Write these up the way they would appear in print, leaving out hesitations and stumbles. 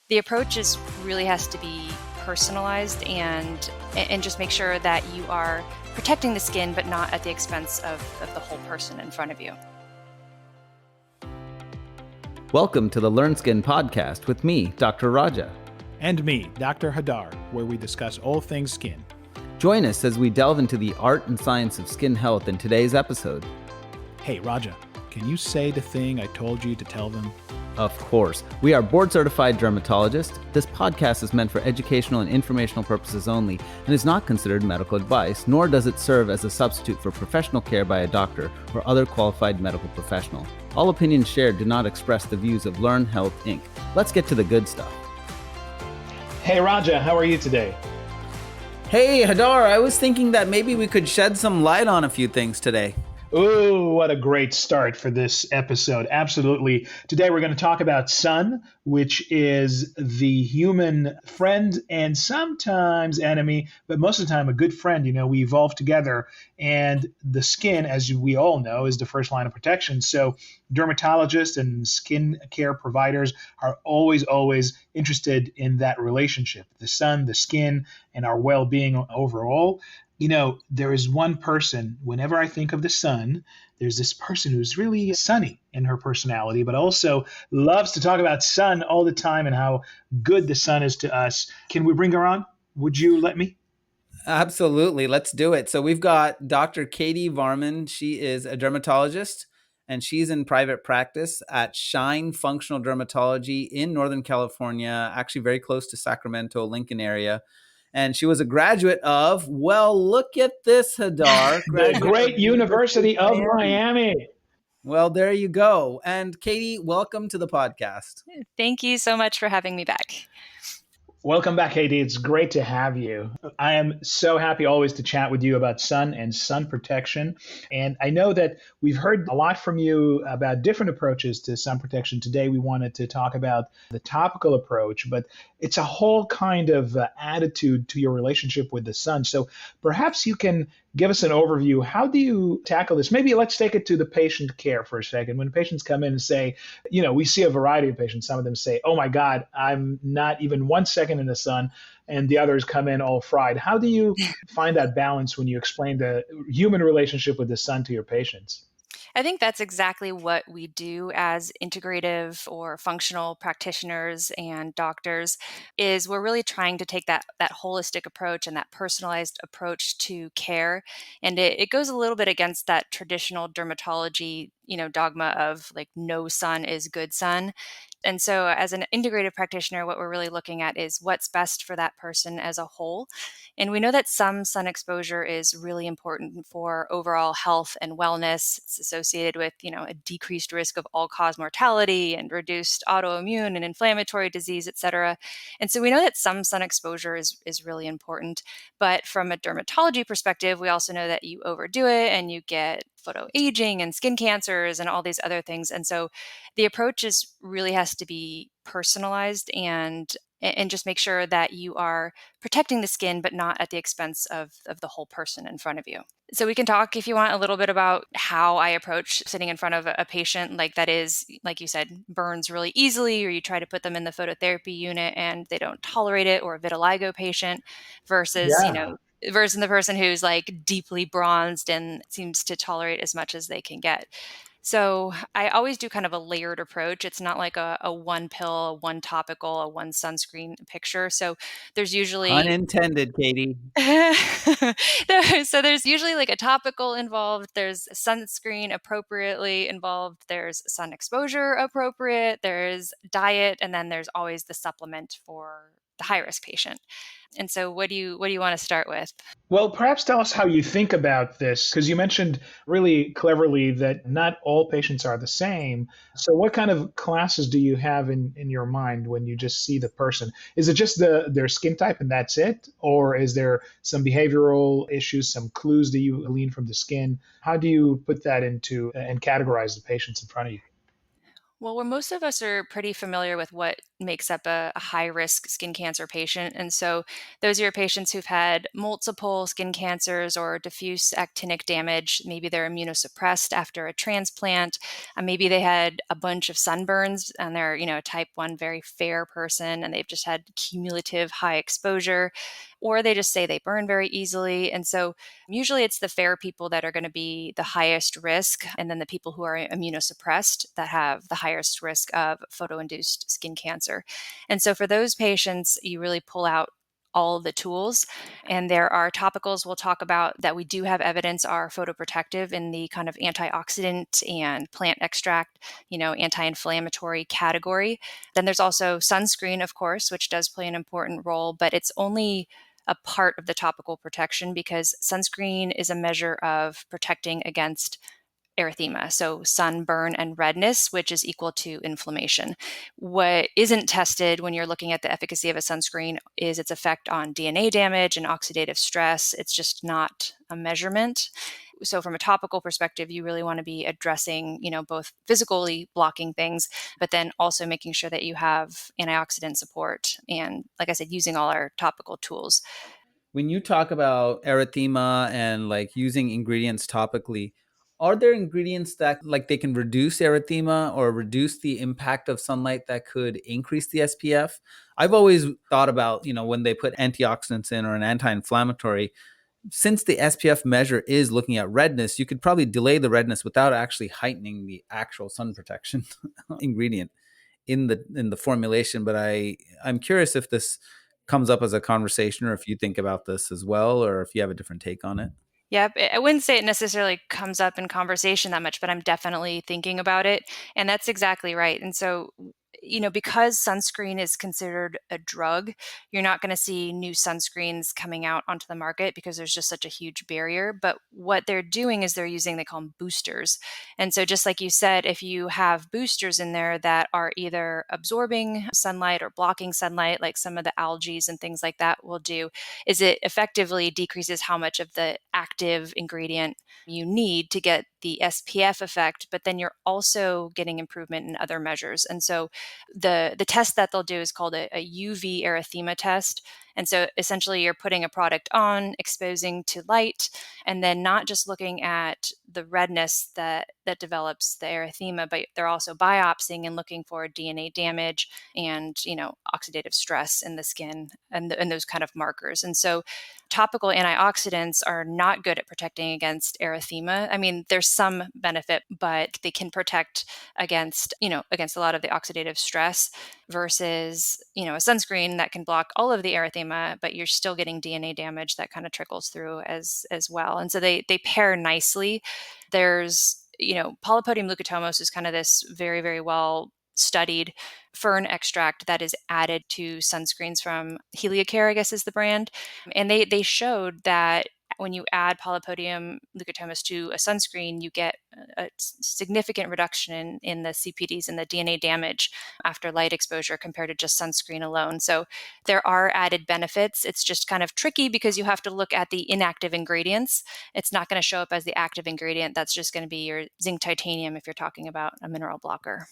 The approach is really has to be personalized and just make sure that you are protecting the skin, but not at the expense of the whole person in front of you. Welcome to the Learn Skin podcast with me, Dr. Raja. And me, Dr. Hadar, where we discuss all things skin. Join us as we delve into the art and science of skin health in today's episode. Hey, Raja, can you say the thing I told you to tell them? Of course. We are board-certified dermatologists. This podcast is meant for educational and informational purposes only and is not considered medical advice, nor does it serve as a substitute for professional care by a doctor or other qualified medical professional. All opinions shared do not express the views of Learn Health, Inc. Let's get to the good stuff. Hey, Raja, how are you today? Hey, Hadar, I was thinking that maybe we could shed some light on a few things today. Ooh, what a great start for this episode. Absolutely. Today we're going to talk about sun, which is the human friend and sometimes enemy, but most of the time a good friend. You know, we evolve together, and the skin, as we all know, is the first line of protection. So dermatologists and skin care providers are always interested in that relationship, the sun, the skin, and our well-being overall. You know, there is one person, whenever I think of the sun, there's this person who's really sunny in her personality, but also loves to talk about sun all the time and how good the sun is to us. Can we bring her on? Would you let me? Absolutely. Let's do it. So we've got Dr. Katherine Varman. She is a dermatologist, and she's in private practice at Shine Functional Dermatology in Northern California, actually very close to Sacramento, Lincoln area. And she was a graduate of, well, look at this, Hadar. The great University of Miami. Well, there you go. And Katie, welcome to the podcast. Thank you so much for having me back. Welcome back, KD. It's great to have you. I am so happy always to chat with you about sun and sun protection. And I know that we've heard a lot from you about different approaches to sun protection. Today, we wanted to talk about the topical approach, but it's a whole kind of attitude to your relationship with the sun. So perhaps you can give us an overview. How do you tackle this? Maybe let's take it to the patient care for a second. When patients come in and say, you know, we see a variety of patients. Some of them say, oh my God, I'm not even 1 second in the sun. And the others come in all fried. How do you find that balance when you explain the human relationship with the sun to your patients? I think that's exactly what we do as integrative or functional practitioners and doctors is we're really trying to take that holistic approach and that personalized approach to care. And it goes a little bit against that traditional dermatology, dogma of like no sun is good sun. And so as an integrative practitioner, what we're really looking at is what's best for that person as a whole. And we know that some sun exposure is really important for overall health and wellness. It's associated with, a decreased risk of all-cause mortality and reduced autoimmune and inflammatory disease, et cetera. And so we know that some sun exposure is really important. But from a dermatology perspective, we also know that you overdo it and you get photoaging and skin cancers and all these other things. And so the approach really has to be personalized and just make sure that you are protecting the skin, but not at the expense of the whole person in front of you. So we can talk, if you want, a little bit about how I approach sitting in front of a patient like that is, like you said, burns really easily, or you try to put them in the phototherapy unit and they don't tolerate it, or a vitiligo patient versus, versus the person who's like deeply bronzed and seems to tolerate as much as they can get. So I always do kind of a layered approach. It's not like a one pill, a one topical, a one sunscreen picture. So there's usually unintended, Katie. So there's usually like a topical involved. There's sunscreen appropriately involved. There's sun exposure appropriate. There's diet, and then there's always the supplement for the high risk patient. And so what do you want to start with? Well, perhaps tell us how you think about this, because you mentioned really cleverly that not all patients are the same. So what kind of classes do you have in your mind when you just see the person? Is it just their skin type and that's it? Or is there some behavioral issues, some clues that you glean from the skin? How do you put that into and categorize the patients in front of you? Well, most of us are pretty familiar with what makes up a high risk skin cancer patient. And so those are your patients who've had multiple skin cancers or diffuse actinic damage. Maybe they're immunosuppressed after a transplant. Maybe they had a bunch of sunburns and they're, a type 1 very fair person and they've just had cumulative high exposure, or they just say they burn very easily. And so usually it's the fair people that are going to be the highest risk, and then the people who are immunosuppressed that have the highest risk of photo-induced skin cancer. And so for those patients, you really pull out all the tools. And there are topicals we'll talk about that we do have evidence are photoprotective in the kind of antioxidant and plant extract, anti-inflammatory category. Then there's also sunscreen, of course, which does play an important role, but it's only a part of the topical protection because sunscreen is a measure of protecting against erythema, so sunburn and redness, which is equal to inflammation. What isn't tested when you're looking at the efficacy of a sunscreen is its effect on DNA damage and oxidative stress. It's just not a measurement. So from a topical perspective, you really want to be addressing, both physically blocking things, but then also making sure that you have antioxidant support. And like I said, using all our topical tools. When you talk about erythema and like using ingredients topically, are there ingredients that like they can reduce erythema or reduce the impact of sunlight that could increase the SPF? I've always thought about, when they put antioxidants in or an anti-inflammatory, since the SPF measure is looking at redness, you could probably delay the redness without actually heightening the actual sun protection ingredient in the formulation. But I'm curious if this comes up as a conversation or if you think about this as well, or if you have a different take on it. Yep. I wouldn't say it necessarily comes up in conversation that much, but I'm definitely thinking about it. And that's exactly right. And so, because sunscreen is considered a drug, you're not going to see new sunscreens coming out onto the market because there's just such a huge barrier. But what they're doing is they're using, they call them boosters. And so, just like you said, if you have boosters in there that are either absorbing sunlight or blocking sunlight, like some of the algae and things like that will do, is it effectively decreases how much of the active ingredient you need to get the SPF effect, but then you're also getting improvement in other measures. And so the test that they'll do is called a UV erythema test. And so essentially you're putting a product on, exposing to light, and then not just looking at the redness that develops the erythema, but they're also biopsying and looking for DNA damage and, oxidative stress in the skin and those kind of markers. And so topical antioxidants are not good at protecting against erythema. I mean, there's some benefit, but they can protect against a lot of the oxidative stress versus, a sunscreen that can block all of the erythema, but you're still getting DNA damage that kind of trickles through as well. And so they pair nicely. There's, Polypodium leucotomos is kind of this very, very well studied fern extract that is added to sunscreens from Heliocare, I guess is the brand. And they showed that when you add Polypodium leucotomos to a sunscreen, you get a significant reduction in the CPDs and the DNA damage after light exposure compared to just sunscreen alone. So there are added benefits. It's just kind of tricky because you have to look at the inactive ingredients. It's not going to show up as the active ingredient. That's just going to be your zinc titanium if you're talking about a mineral blocker.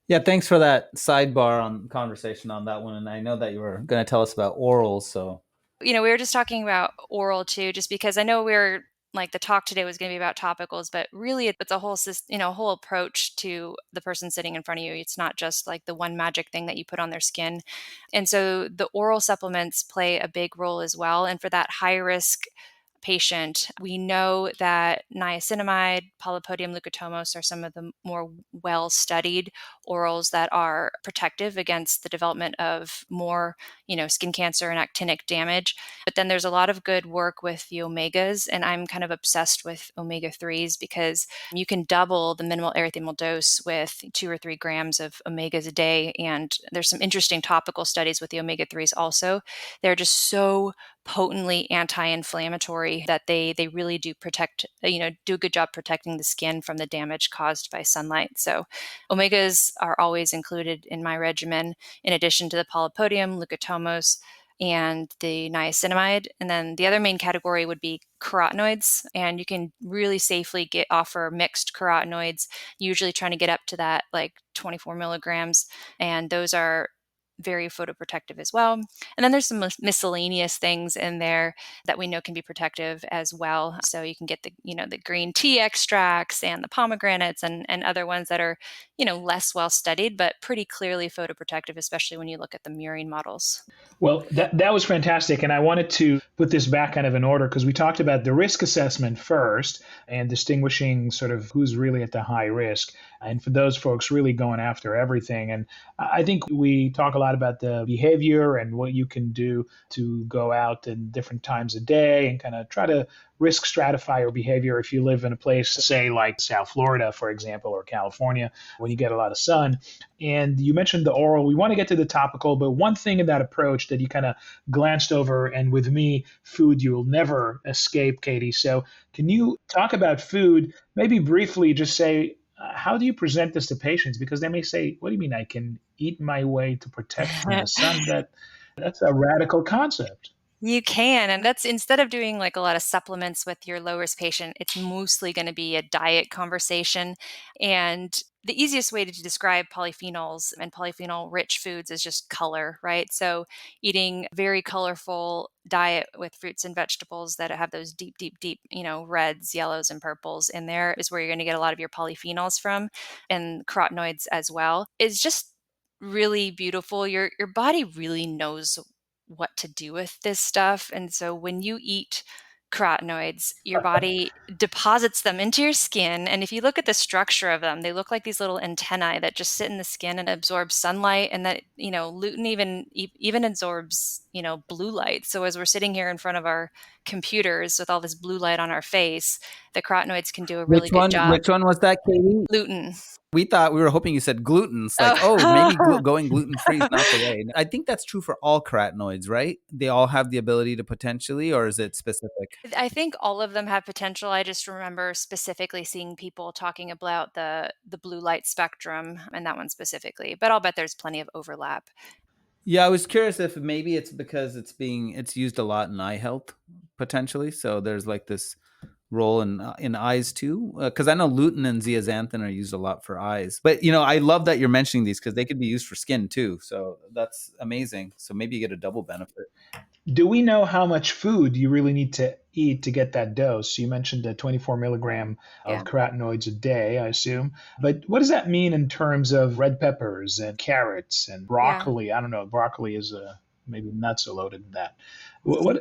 Yeah, thanks for that sidebar on conversation on that one. And I know that you were going to tell us about orals. So We were just talking about oral too, just because I know we're like the talk today was going to be about topicals, but really it's a whole whole approach to the person sitting in front of you. It's not just like the one magic thing that you put on their skin. And so the oral supplements play a big role as well. And for that high risk patient, we know that niacinamide, Polypodium leucotomos are some of the more well-studied orals that are protective against the development of more, skin cancer and actinic damage. But then there's a lot of good work with the omegas, and I'm kind of obsessed with omega-3s because you can double the minimal erythemal dose with 2 or 3 grams of omegas a day. And there's some interesting topical studies with the omega-3s also. They're just so potently anti-inflammatory that they really do protect, do a good job protecting the skin from the damage caused by sunlight. So omegas are always included in my regimen, in addition to the Polypodium leucotomos and the niacinamide. And then the other main category would be carotenoids. And you can really safely offer mixed carotenoids, usually trying to get up to that like 24 milligrams. And those are very photoprotective as well. And then there's some miscellaneous things in there that we know can be protective as well. So you can get the green tea extracts and the pomegranates and other ones that are, less well studied, but pretty clearly photoprotective, especially when you look at the murine models. Well, that was fantastic. And I wanted to put this back kind of in order because we talked about the risk assessment first and distinguishing sort of who's really at the high risk. And for those folks really going after everything. And I think we talk a lot about the behavior and what you can do to go out in different times of day and kind of try to risk stratify your behavior if you live in a place, say, like South Florida, for example, or California, when you get a lot of sun. And you mentioned the oral. We want to get to the topical, but one thing in that approach that you kind of glanced over, and with me, food, you will never escape, Katie. So can you talk about food, maybe briefly, just say, how do you present this to patients? Because they may say, what do you mean I can eat my way to protect from the sun? That's a radical concept. You can. And that's instead of doing like a lot of supplements with your low risk patient, it's mostly going to be a diet conversation. And the easiest way to describe polyphenols and polyphenol rich foods is just color, right? So eating very colorful diet with fruits and vegetables that have those deep, deep, deep, reds, yellows, and purples in there is where you're going to get a lot of your polyphenols from, and carotenoids as well. It's just really beautiful. Your body really knows what to do with this stuff. And so when you eat carotenoids, your body deposits them into your skin. And if you look at the structure of them, they look like these little antennae that just sit in the skin and absorb sunlight. And that, lutein even absorbs, blue light. So as we're sitting here in front of our computers with all this blue light on our face, the carotenoids can do a really Which good one? job. Which one was that, Katie? Lutein. We were hoping you said gluten. It's like, maybe going gluten free is not the way. I think that's true for all carotenoids, right? They all have the ability to potentially, or is it specific? I think all of them have potential. I just remember specifically seeing people talking about the blue light spectrum and that one specifically, but I'll bet there's plenty of overlap. Yeah, I was curious if maybe it's because it's used a lot in eye health potentially. So there's like this role in eyes too, because I know lutein and zeaxanthin are used a lot for eyes. But I love that you're mentioning these because they could be used for skin too. So that's amazing. So maybe you get a double benefit. Do we know how much food you really need to eat to get that dose? You mentioned a 24 milligram of Yeah. carotenoids a day, I assume. But what does that mean in terms of red peppers and carrots and Yeah. broccoli? I don't know. Broccoli is maybe not so loaded in that.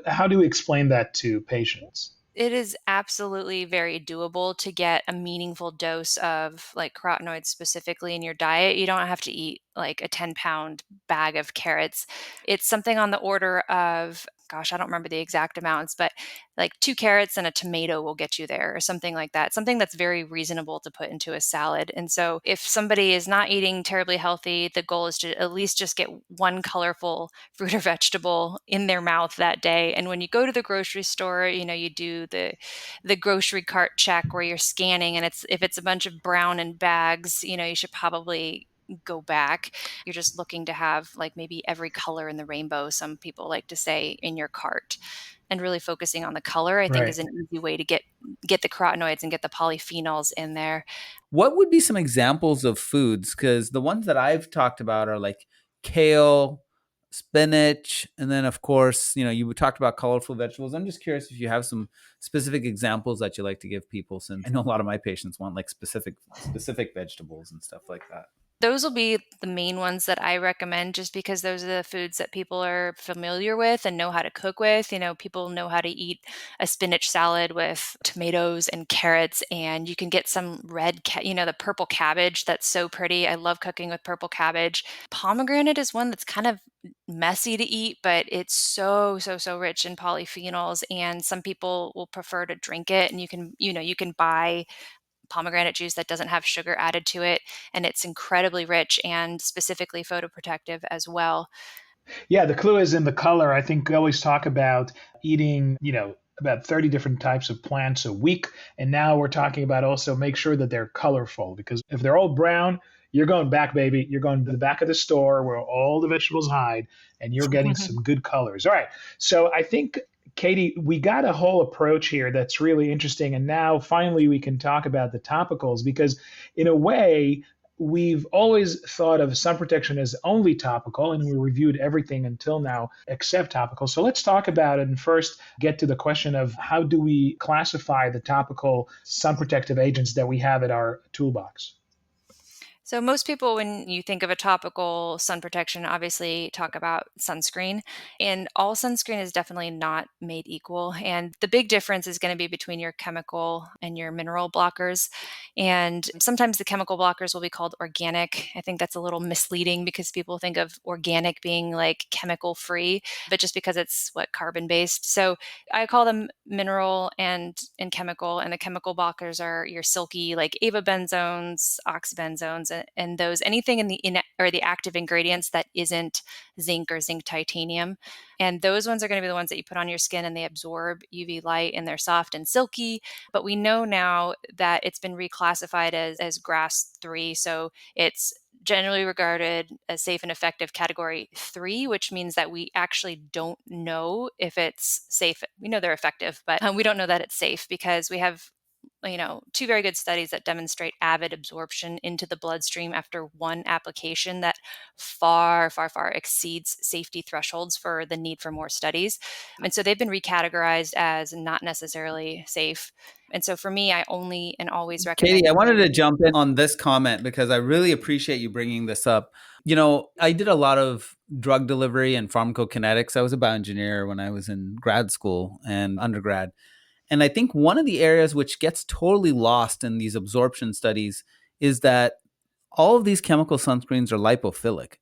How do we explain that to patients? It is absolutely very doable to get a meaningful dose of like carotenoids specifically in your diet. You don't have to eat like a 10-pound bag of carrots. It's something on the order of, gosh, I don't remember the exact amounts, but like 2 carrots and a tomato will get you there or something like that. Something that's very reasonable to put into a salad. And so if somebody is not eating terribly healthy, the goal is to at least just get one colorful fruit or vegetable in their mouth that day. And when you go to the grocery store, you do the grocery cart check where you're scanning, and if it's a bunch of brown in bags, you should probably go back. You're just looking to have like maybe every color in the rainbow, some people like to say, in your cart. And really focusing on the color, I think, Right. is an easy way to get the carotenoids and get the polyphenols in there. What would be some examples of foods? Because the ones that I've talked about are like kale, spinach, and then of course, you talked about colorful vegetables. I'm just curious if you have some specific examples that you like to give people, since I know a lot of my patients want like specific vegetables and stuff like that. Those will be the main ones that I recommend just because those are the foods that people are familiar with and know how to cook with. People know how to eat a spinach salad with tomatoes and carrots, and you can get some the purple cabbage that's so pretty. I love cooking with purple cabbage. Pomegranate is one that's kind of messy to eat, but it's so, so, so rich in polyphenols, and some people will prefer to drink it, and you can buy pomegranate juice that doesn't have sugar added to it, and it's incredibly rich and specifically photoprotective as well. Yeah, the clue is in the color. I think we always talk about eating, about 30 different types of plants a week. And now we're talking about also make sure that they're colorful because if they're all brown, you're going back, baby. You're going to the back of the store where all the vegetables hide and you're getting some good colors. All right. So I think, Katie, we got a whole approach here that's really interesting. And now finally we can talk about the topicals because, in a way, we've always thought of sun protection as only topical, and we reviewed everything until now except topical. So let's talk about it and first get to the question of how do we classify the topical sun protective agents that we have at our toolbox? So most people, when you think of a topical sun protection, obviously talk about sunscreen. And all sunscreen is definitely not made equal. And the big difference is going to be between your chemical and your mineral blockers. And sometimes the chemical blockers will be called organic. I think that's a little misleading because people think of organic being like chemical free, but just because it's carbon based. So I call them mineral and chemical, and the chemical blockers are your silky like avabenzones, oxybenzones, and those anything in the active ingredients that isn't zinc or zinc titanium. And those ones are going to be the ones that you put on your skin and they absorb UV light and they're soft and silky. But we know now that it's been reclassified as GRAS 3. So it's generally regarded as safe and effective category 3, which means that we actually don't know if it's safe. We know they're effective, but we don't know that it's safe because we have two very good studies that demonstrate avid absorption into the bloodstream after one application that far, far, far exceeds safety thresholds for the need for more studies. And so they've been recategorized as not necessarily safe. And so for me, I only and always recommend. Katie, I wanted to jump in on this comment because I really appreciate you bringing this up. I did a lot of drug delivery and pharmacokinetics. I was a bioengineer when I was in grad school and undergrad. And I think one of the areas which gets totally lost in these absorption studies is that all of these chemical sunscreens are lipophilic,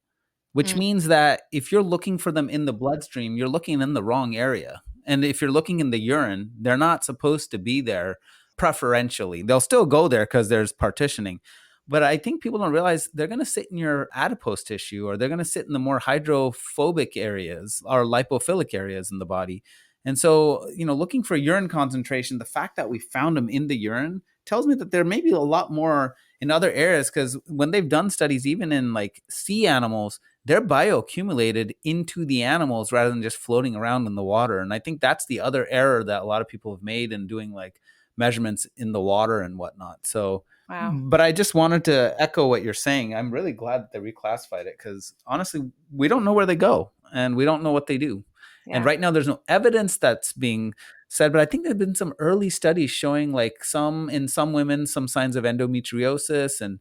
which Mm, means that if you're looking for them in the bloodstream, you're looking in the wrong area. And if you're looking in the urine, they're not supposed to be there preferentially. They'll still go there because there's partitioning. But I think people don't realize they're going to sit in your adipose tissue, or they're going to sit in the more hydrophobic areas or lipophilic areas in the body. And so, looking for urine concentration, the fact that we found them in the urine tells me that there may be a lot more in other areas, because when they've done studies, even in like sea animals, they're bioaccumulated into the animals rather than just floating around in the water. And I think that's the other error that a lot of people have made in doing like measurements in the water and whatnot. So, wow. but I just wanted to echo what you're saying. I'm really glad that they reclassified it because honestly, we don't know where they go and we don't know what they do. And Yeah. right now, there's no evidence that's being said, but I think there have been some early studies showing like in some women, some signs of endometriosis and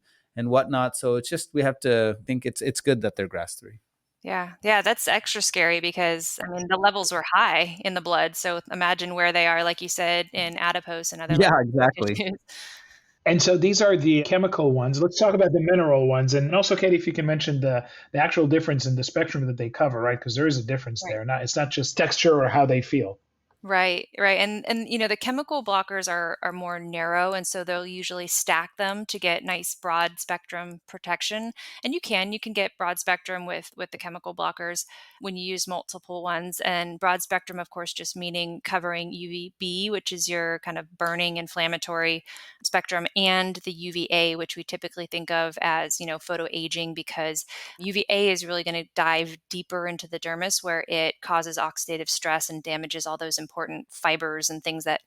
whatnot. So it's just, we have to think it's good that they're GRAS 3. Yeah. Yeah. That's extra scary because, I mean, the levels were high in the blood. So imagine where they are, like you said, in adipose and other Yeah, lipophilic exactly. tissues. And so these are the chemical ones. Let's talk about the mineral ones. And also, Katie, if you can mention the actual difference in the spectrum that they cover, right? Because there is a difference Right. there. It's not just texture or how they feel. Right, right. And the chemical blockers are more narrow, and so they'll usually stack them to get nice broad spectrum protection. And you can get broad spectrum with the chemical blockers when you use multiple ones. And broad spectrum, of course, just meaning covering UVB, which is your kind of burning inflammatory spectrum, and the UVA, which we typically think of as, photoaging, because UVA is really going to dive deeper into the dermis where it causes oxidative stress and damages all those important fibers and things that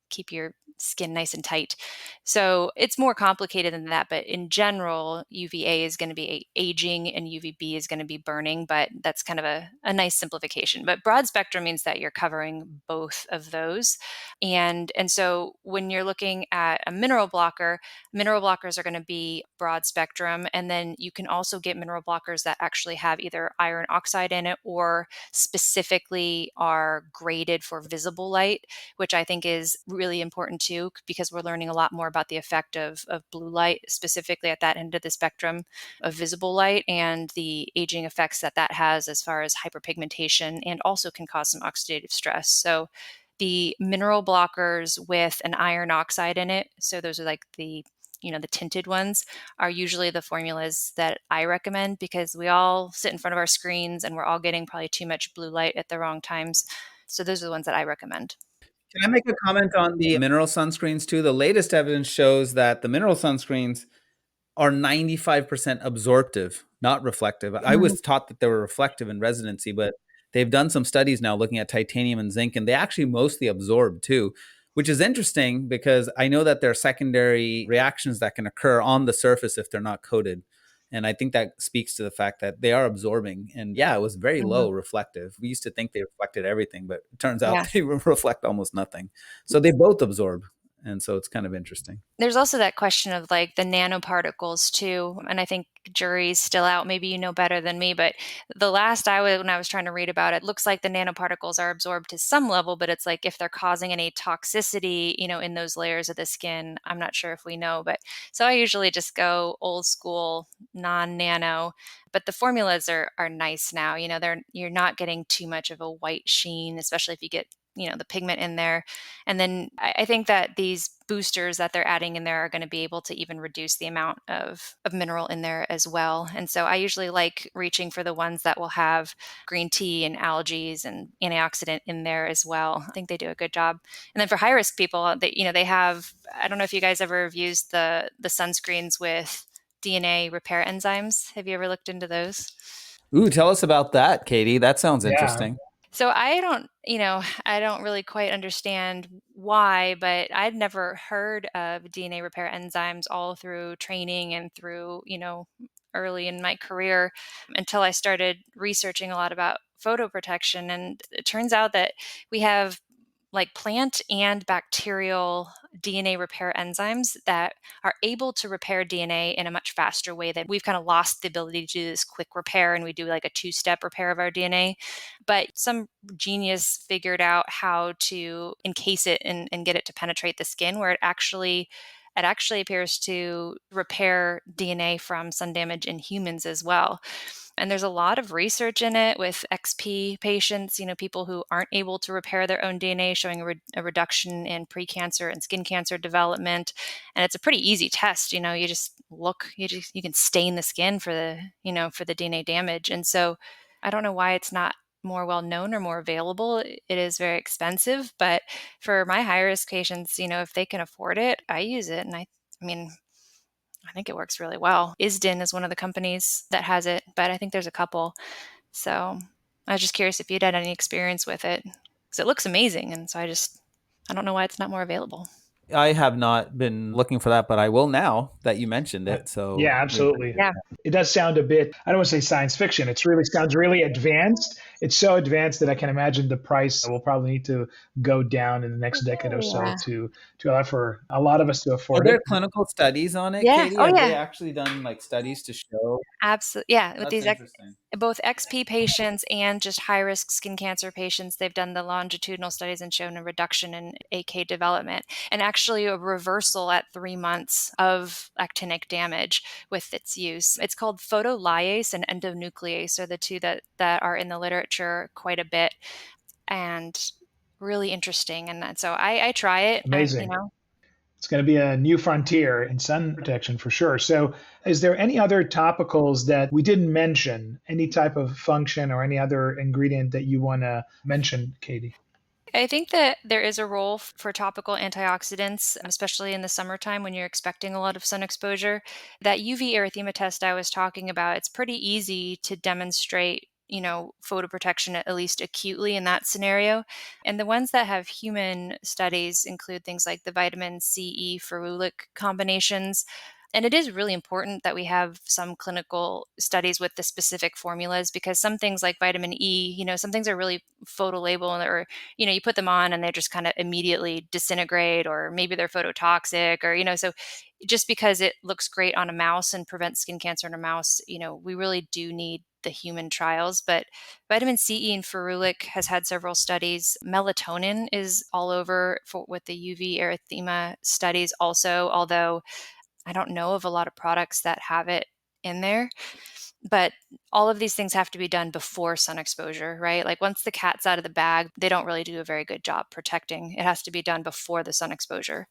keep your skin nice and tight. So it's more complicated than that, but in general, UVA is going to be aging and UVB is going to be burning, but that's kind of a nice simplification. But broad spectrum means that you're covering both of those. And so when you're looking at a mineral blocker, mineral blockers are going to be broad spectrum. And then you can also get mineral blockers that actually have either iron oxide in it or specifically are graded for visible light, which I think is really important too, because we're learning a lot more about the effect of blue light, specifically at that end of the spectrum of visible light, and the aging effects that has as far as hyperpigmentation, and also can cause some oxidative stress. So the mineral blockers with an iron oxide in it, so those are like the tinted ones, are usually the formulas that I recommend, because we all sit in front of our screens and we're all getting probably too much blue light at the wrong times. So those are the ones that I recommend. Can I make a comment on the mineral sunscreens too? The latest evidence shows that the mineral sunscreens are 95% absorptive, not reflective. I was taught that they were reflective in residency, but they've done some studies now looking at titanium and zinc, and they actually mostly absorb too. which is interesting because I know that there are secondary reactions that can occur on the surface if they're not coated. And I think that speaks to the fact that they are absorbing. And yeah, it was very Mhm. low reflective. We used to think they reflected everything, but it turns out Yeah. they reflect almost nothing. So they both absorb. And so it's kind of interesting. There's also that question of like the nanoparticles too. And I think jury's still out. Maybe you know better than me, but the last when I was trying to read about it, looks like the nanoparticles are absorbed to some level, but it's like if they're causing any toxicity, in those layers of the skin, I'm not sure if we know. But so I usually just go old school, non-nano. But the formulas are nice now. You're not getting too much of a white sheen, especially if you get the pigment in there. And then I think that these boosters that they're adding in there are going to be able to even reduce the amount of mineral in there as well. And so I usually like reaching for the ones that will have green tea and algae and antioxidant in there as well. I think they do a good job. And then for high risk people, they have, I don't know if you guys ever have used the sunscreens with DNA repair enzymes. Have you ever looked into those? Ooh, tell us about that, Katie. That sounds Yeah. interesting. So I don't really quite understand why, but I'd never heard of DNA repair enzymes all through training and through, early in my career until I started researching a lot about photoprotection. And it turns out that we have like plant and bacterial DNA repair enzymes that are able to repair DNA in a much faster way. That we've kind of lost the ability to do this quick repair and we do like a two-step repair of our DNA. But some genius figured out how to encase it and get it to penetrate the skin where it actually appears to repair DNA from sun damage in humans as well. And there's a lot of research in it with XP patients, people who aren't able to repair their own DNA, showing a reduction in precancer and skin cancer development. And it's a pretty easy test. You just look, you can stain the skin for the DNA damage. And so I don't know why it's not more well known or more available. It is very expensive, but for my high risk patients, if they can afford it, I use it. And I mean, I think it works really well. Isden is one of the companies that has it, but I think there's a couple. So I was just curious if you'd had any experience with it because it looks amazing. And so I don't know why it's not more available. I have not been looking for that, but I will now that you mentioned Uh, it. So Yeah, we appreciate absolutely. Yeah. that. It does sound a bit, I don't want to say science fiction. It's really sounds really advanced. It's so advanced that I can imagine the price will probably need to go down in the next decade or so Yeah. to allow for a lot of us to Are afford it. there clinical studies on it, Yeah. Katie? Oh, Have they yeah. actually done like studies to show? Absolutely. Yeah. With That's these interesting. both XP patients and just high risk skin cancer patients, they've done the longitudinal studies and shown a reduction in AK development and actually a reversal at 3 months of actinic damage with its use. It's called photolyase and endonuclease are the two that are in the literature quite a bit and really interesting. And so I try it. Amazing. It's going to be a new frontier in sun protection for sure. So, is there any other topicals that we didn't mention? Any type of function or any other ingredient that you want to mention, Katie? I think that there is a role for topical antioxidants, especially in the summertime when you're expecting a lot of sun exposure. That UV erythema test I was talking about, it's pretty easy to demonstrate, photoprotection at least acutely in that scenario. And the ones that have human studies include things like the vitamin CE ferulic combinations. And it is really important that we have some clinical studies with the specific formulas because some things like vitamin E, some things are really photolabel or you put them on and they just kind of immediately disintegrate, or maybe they're phototoxic, or, so just because it looks great on a mouse and prevents skin cancer in a mouse, we really do need the human trials. But vitamin C, E, and ferulic has had several studies. Melatonin is all over with the UV erythema studies also, although I don't know of a lot of products that have it in there. But all of these things have to be done before sun exposure, right? Like once the cat's out of the bag, they don't really do a very good job protecting. It has to be done before the sun exposure.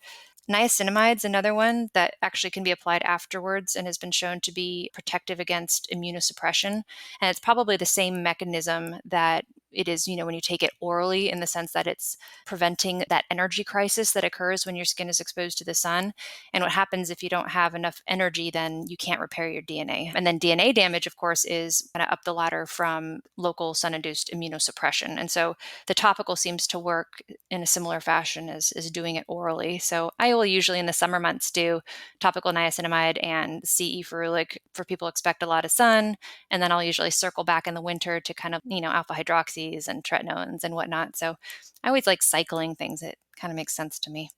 Niacinamide's another one that actually can be applied afterwards and has been shown to be protective against immunosuppression. And it's probably the same mechanism that it is, when you take it orally, in the sense that it's preventing that energy crisis that occurs when your skin is exposed to the sun. And what happens if you don't have enough energy, then you can't repair your DNA. And then DNA damage, of course, is kind of up the ladder from local sun-induced immunosuppression. And so the topical seems to work in a similar fashion as doing it orally. So I will usually in the summer months do topical niacinamide and CE ferulic for people who expect a lot of sun. And then I'll usually circle back in the winter to kind of, alpha hydroxys and tretinoins and whatnot. So I always like cycling things. It kind of makes sense to me.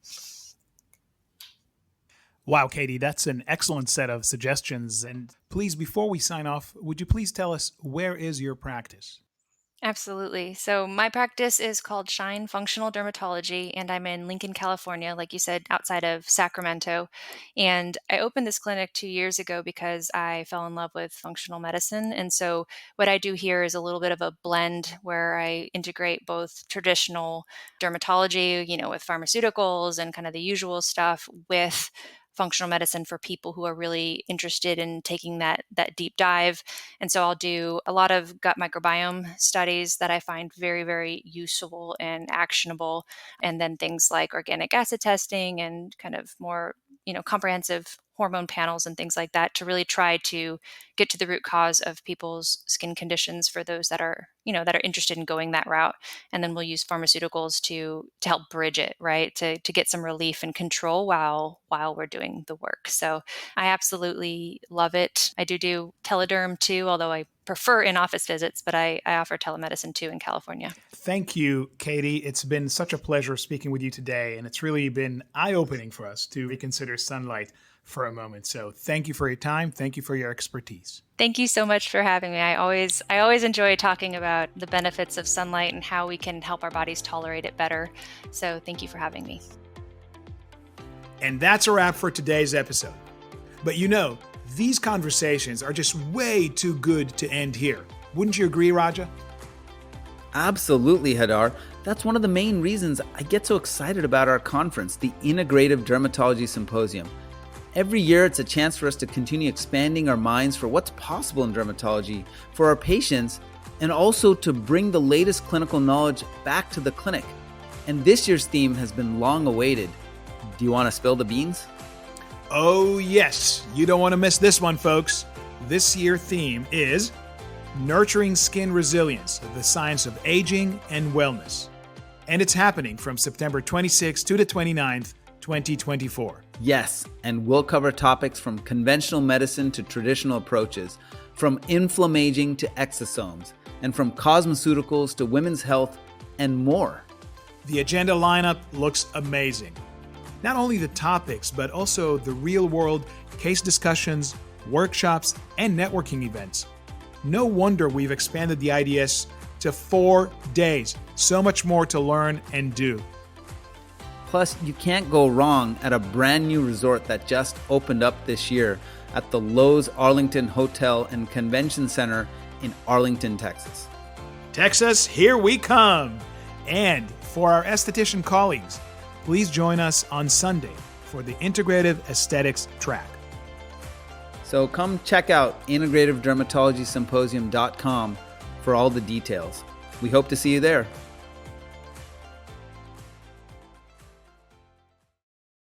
Wow, Katie, that's an excellent set of suggestions. And please, before we sign off, would you please tell us, where is your practice? Absolutely. So my practice is called Shine Functional Dermatology, and I'm in Lincoln, California, like you said, outside of Sacramento. And I opened this clinic 2 years ago because I fell in love with functional medicine. And so what I do here is a little bit of a blend where I integrate both traditional dermatology, with pharmaceuticals and kind of the usual stuff, with functional medicine for people who are really interested in taking that deep dive. And so I'll do a lot of gut microbiome studies that I find very, very useful and actionable. And then things like organic acid testing and kind of more, comprehensive hormone panels and things like that, to really try to get to the root cause of people's skin conditions for those that are, that are interested in going that route. And then we'll use pharmaceuticals to help bridge it, right? To get some relief and control while we're doing the work. So I absolutely love it. I do telederm too, although I prefer in-office visits, but I offer telemedicine too in California. Thank you, Katie. It's been such a pleasure speaking with you today, and it's really been eye-opening for us to reconsider sunlight for a moment. So thank you for your time. Thank you for your expertise. Thank you so much for having me. I always enjoy talking about the benefits of sunlight and how we can help our bodies tolerate it better. So thank you for having me. And that's a wrap for today's episode. But these conversations are just way too good to end here. Wouldn't you agree, Raja? Absolutely, Hadar. That's one of the main reasons I get so excited about our conference, the Integrative Dermatology Symposium. Every year, it's a chance for us to continue expanding our minds for what's possible in dermatology for our patients, and also to bring the latest clinical knowledge back to the clinic. And this year's theme has been long awaited. Do you want to spill the beans? Oh, yes. You don't want to miss this one, folks. This year's theme is Nurturing Skin Resilience, the Science of Aging and Wellness. And it's happening from September 26th to the 29th, 2024. Yes, and we'll cover topics from conventional medicine to traditional approaches, from inflammaging to exosomes, and from cosmeceuticals to women's health, and more. The agenda lineup looks amazing. Not only the topics, but also the real-world case discussions, workshops, and networking events. No wonder we've expanded the IDS to 4 days. So much more to learn and do. Plus, you can't go wrong at a brand new resort that just opened up this year at the Lowe's Arlington Hotel and Convention Center in Arlington, Texas. Texas, here we come! And for our esthetician colleagues, please join us on Sunday for the Integrative Aesthetics track. So come check out integrativedermatologysymposium.com for all the details. We hope to see you there.